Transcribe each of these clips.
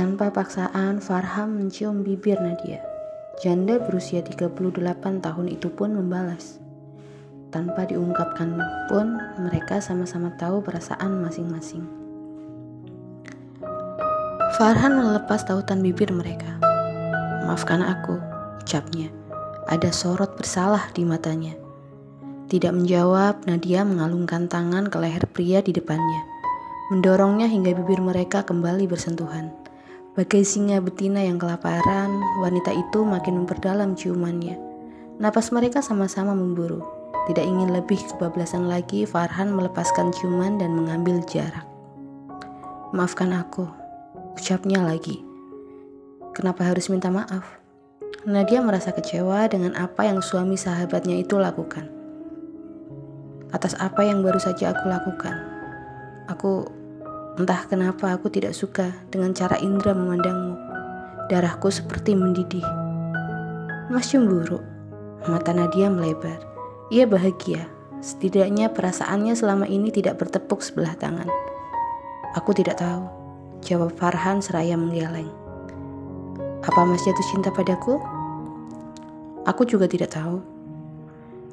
Tanpa paksaan, Farhan mencium bibir Nadia. Janda berusia 38 tahun itu pun membalas. Tanpa diungkapkan pun, mereka sama-sama tahu perasaan masing-masing. Farhan melepas tautan bibir mereka. "Maafkan aku," ucapnya. Ada sorot bersalah di matanya. Tidak menjawab, Nadia mengalungkan tangan ke leher pria di depannya, mendorongnya hingga bibir mereka kembali bersentuhan. Bagai singa betina yang kelaparan, wanita itu makin memperdalam ciumannya. Napas mereka sama-sama memburu. Tidak ingin lebih kebablasan lagi, Farhan melepaskan ciuman dan mengambil jarak. "Maafkan aku," ucapnya lagi. Kenapa harus minta maaf? Nadia merasa kecewa dengan apa yang suami sahabatnya itu lakukan. Atas apa yang baru saja aku lakukan. Entah kenapa aku tidak suka dengan cara Indra memandangmu. Darahku seperti mendidih. Mas cemburu? Mata Nadia melebar. Ia bahagia. Setidaknya perasaannya selama ini tidak bertepuk sebelah tangan. "Aku tidak tahu," jawab Farhan seraya menggeleng. "Apa Mas jatuh cinta padaku?" "Aku juga tidak tahu."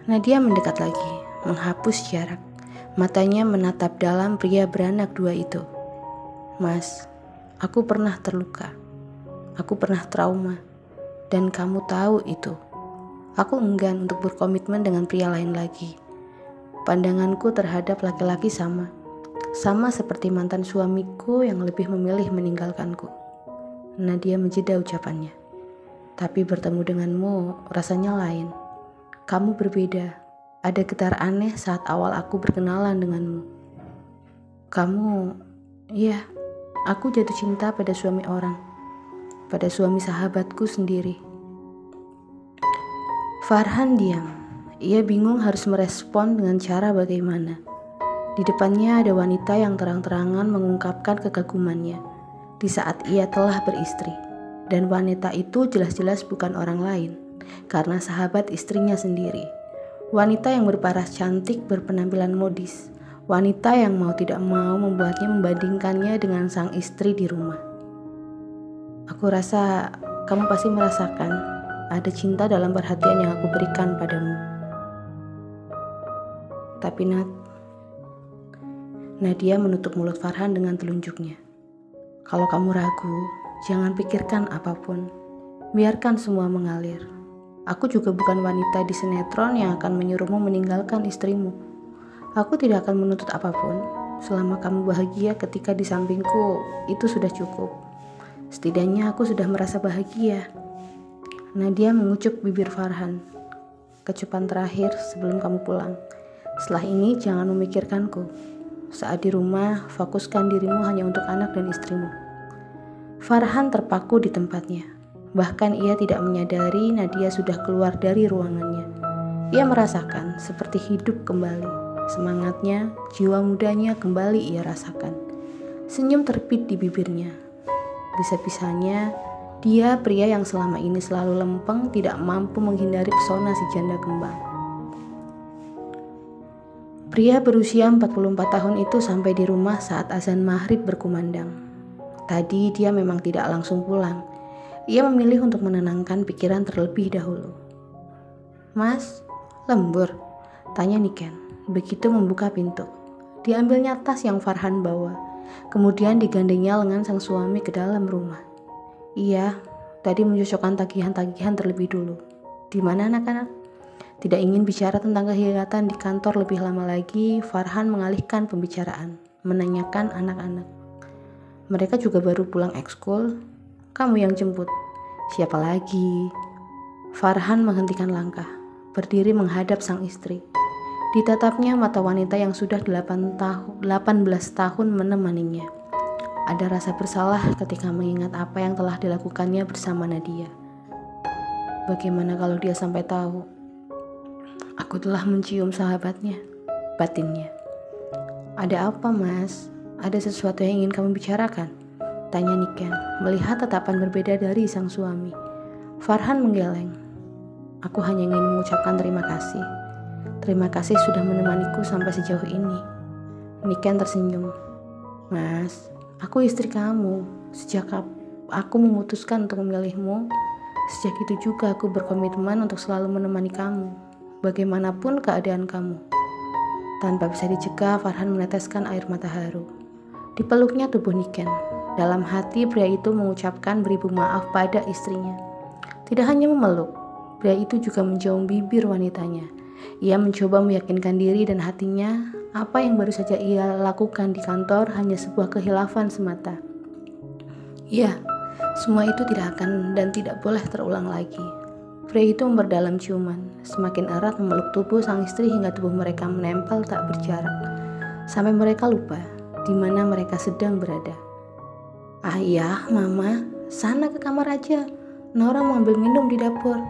Nadia mendekat lagi, menghapus jarak. Matanya menatap dalam pria beranak dua itu. "Mas, aku pernah terluka. Aku pernah trauma. Dan kamu tahu itu. Aku enggan untuk berkomitmen dengan pria lain lagi. Pandanganku terhadap laki-laki sama seperti mantan suamiku yang lebih memilih meninggalkanku." Nadia menjeda ucapannya. "Tapi bertemu denganmu rasanya lain. Kamu berbeda. Ada getar aneh saat awal aku berkenalan denganmu. Iya, aku jatuh cinta pada suami orang. Pada suami sahabatku sendiri." Farhan diam. Ia bingung harus merespon dengan cara bagaimana. Di depannya ada wanita yang terang-terangan mengungkapkan kekagumannya di saat ia telah beristri. Dan wanita itu jelas-jelas bukan orang lain, karena sahabat istrinya sendiri. Wanita yang berparas cantik, berpenampilan modis. Wanita yang mau tidak mau membuatnya membandingkannya dengan sang istri di rumah. "Aku rasa kamu pasti merasakan ada cinta dalam perhatian yang aku berikan padamu. Tapi Nadia menutup mulut Farhan dengan telunjuknya. "Kalau kamu ragu, jangan pikirkan apapun. Biarkan semua mengalir. Aku juga bukan wanita di sinetron yang akan menyuruhmu meninggalkan istrimu. Aku tidak akan menuntut apapun. Selama kamu bahagia ketika di sampingku, itu sudah cukup. Setidaknya aku sudah merasa bahagia." Nadia mengucuk bibir Farhan. "Kecupan terakhir sebelum kamu pulang. Setelah ini jangan memikirkanku. Saat di rumah, fokuskan dirimu hanya untuk anak dan istrimu." Farhan terpaku di tempatnya. Bahkan ia tidak menyadari Nadia sudah keluar dari ruangannya. Ia merasakan seperti hidup kembali. Semangatnya, jiwa mudanya kembali ia rasakan. Senyum terbit di bibirnya. Bisa-bisanya, dia pria yang selama ini selalu lempeng tidak mampu menghindari pesona si janda kembang. Pria berusia 44 tahun itu sampai di rumah saat azan maghrib berkumandang. Tadi dia memang tidak langsung pulang. Ia memilih untuk menenangkan pikiran terlebih dahulu. "Mas, lembur?" tanya Niken begitu membuka pintu. Diambilnya tas yang Farhan bawa. Kemudian digandengnya lengan sang suami ke dalam rumah. "Iya, tadi mencocokkan tagihan-tagihan terlebih dulu." "Di mana anak-anak?" Tidak ingin bicara tentang kegiatan di kantor lebih lama lagi, Farhan mengalihkan pembicaraan, menanyakan anak-anak. "Mereka juga baru pulang ekskul. Kamu yang jemput?" "Siapa lagi?" Farhan menghentikan langkah, berdiri menghadap sang istri. Ditatapnya mata wanita yang sudah 18 tahun menemaninya. Ada rasa bersalah ketika mengingat apa yang telah dilakukannya bersama Nadia. Bagaimana kalau dia sampai tahu? "Aku telah mencium sahabatnya," batinnya. "Ada apa, Mas? Ada sesuatu yang ingin kamu bicarakan?" tanya Niken, melihat tatapan berbeda dari sang suami. Farhan menggeleng. "Aku hanya ingin mengucapkan terima kasih. Terima kasih sudah menemaniku sampai sejauh ini." Niken tersenyum. "Mas, aku istri kamu. Sejak aku memutuskan untuk memilihmu, sejak itu juga aku berkomitmen untuk selalu menemani kamu, bagaimanapun keadaan kamu. Tanpa bisa dicegah, Farhan meneteskan air mata haru. Dipeluknya tubuh Niken. Dalam hati, pria itu mengucapkan beribu maaf pada istrinya. Tidak hanya memeluk, pria itu juga menjauh bibir wanitanya. Ia mencoba meyakinkan diri dan hatinya, apa yang baru saja ia lakukan di kantor hanya sebuah kehilafan semata. Ya, semua itu tidak akan dan tidak boleh terulang lagi. Pria itu memperdalam ciuman, semakin erat memeluk tubuh sang istri hingga tubuh mereka menempel tak berjarak. Sampai mereka lupa di mana mereka sedang berada. Ayah, mama, sana ke kamar aja. Naura mau ambil minum di dapur.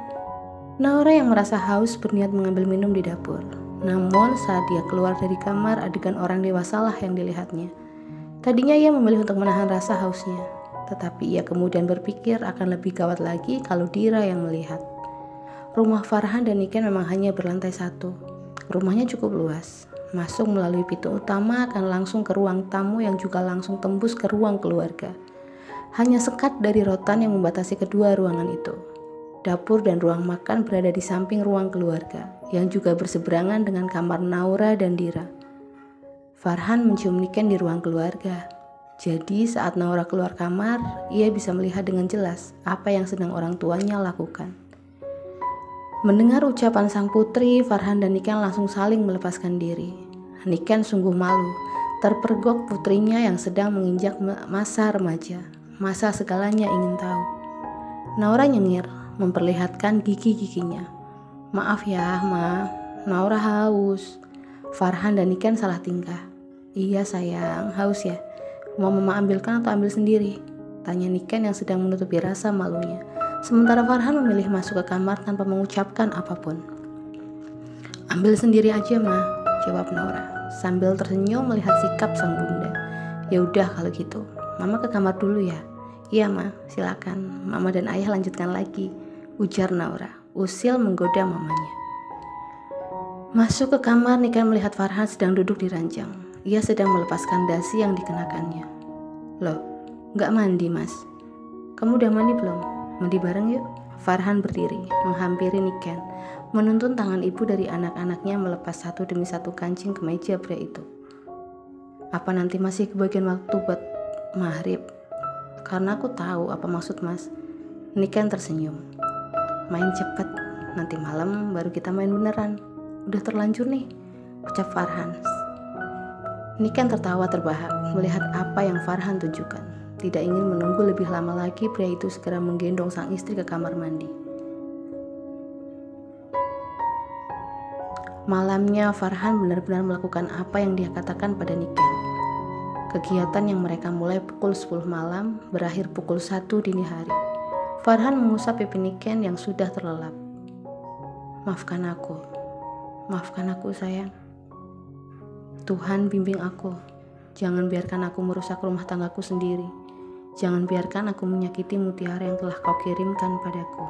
Naura yang merasa haus berniat mengambil minum di dapur. Namun saat dia keluar dari kamar, adegan orang dewasalah yang dilihatnya. Tadinya ia memilih untuk menahan rasa hausnya, tetapi ia kemudian berpikir akan lebih gawat lagi kalau Dira yang melihat. Rumah Farhan dan Niken memang hanya berlantai 1. Rumahnya cukup luas. Masuk melalui pintu utama akan langsung ke ruang tamu yang juga langsung tembus ke ruang keluarga. Hanya sekat dari rotan yang membatasi kedua ruangan itu. Dapur dan ruang makan berada di samping ruang keluarga, yang juga berseberangan dengan kamar Naura dan Dira. Farhan mencium Niken di ruang keluarga. Jadi saat Naura keluar kamar, ia bisa melihat dengan jelas apa yang sedang orang tuanya lakukan. Mendengar ucapan sang putri, Farhan dan Niken langsung saling melepaskan diri. Niken sungguh malu, terpergok putrinya yang sedang menginjak masa remaja, masa segalanya ingin tahu. Naura nyengir, memperlihatkan gigi-giginya. Maaf ya, Ma, Naura haus. Farhan dan Niken salah tingkah. Iya sayang, haus ya? Mau mama ambilkan atau ambil sendiri? Tanya Niken yang sedang menutupi rasa malunya. Sementara Farhan memilih masuk ke kamar tanpa mengucapkan apapun. Ambil sendiri aja, Ma, jawab Naura, sambil tersenyum melihat sikap sang bunda. Ya udah kalau gitu, Mama ke kamar dulu ya. Iya, Ma, silakan. Mama dan Ayah lanjutkan lagi, ujar Naura, usil menggoda mamanya. Masuk ke kamar, Niken melihat Farhan sedang duduk di ranjang. Ia sedang melepaskan dasi yang dikenakannya. Loh, nggak mandi, Mas? Kamu udah mandi belum? Mandi bareng yuk. Farhan berdiri, menghampiri Niken, menuntun tangan ibu dari anak-anaknya melepas satu demi satu kancing kemeja pria itu. Apa nanti masih kebagian waktu buat maghrib? Karena aku tahu apa maksud Mas. Niken tersenyum. Main cepet, nanti malam baru kita main beneran. Udah terlanjur nih, ucap Farhan. Niken tertawa terbahak melihat apa yang Farhan tunjukkan. Tidak ingin menunggu lebih lama lagi, pria itu segera menggendong sang istri ke kamar mandi. Malamnya Farhan benar-benar melakukan apa yang dia katakan pada Niken. Kegiatan yang mereka mulai pukul 10 malam berakhir pukul 1 dini hari. Farhan mengusap pipi Niken yang sudah terlelap. Maafkan aku sayang. Tuhan bimbing aku. Jangan biarkan aku merusak rumah tanggaku sendiri. Jangan biarkan aku menyakiti mutiara yang telah kau kirimkan padaku.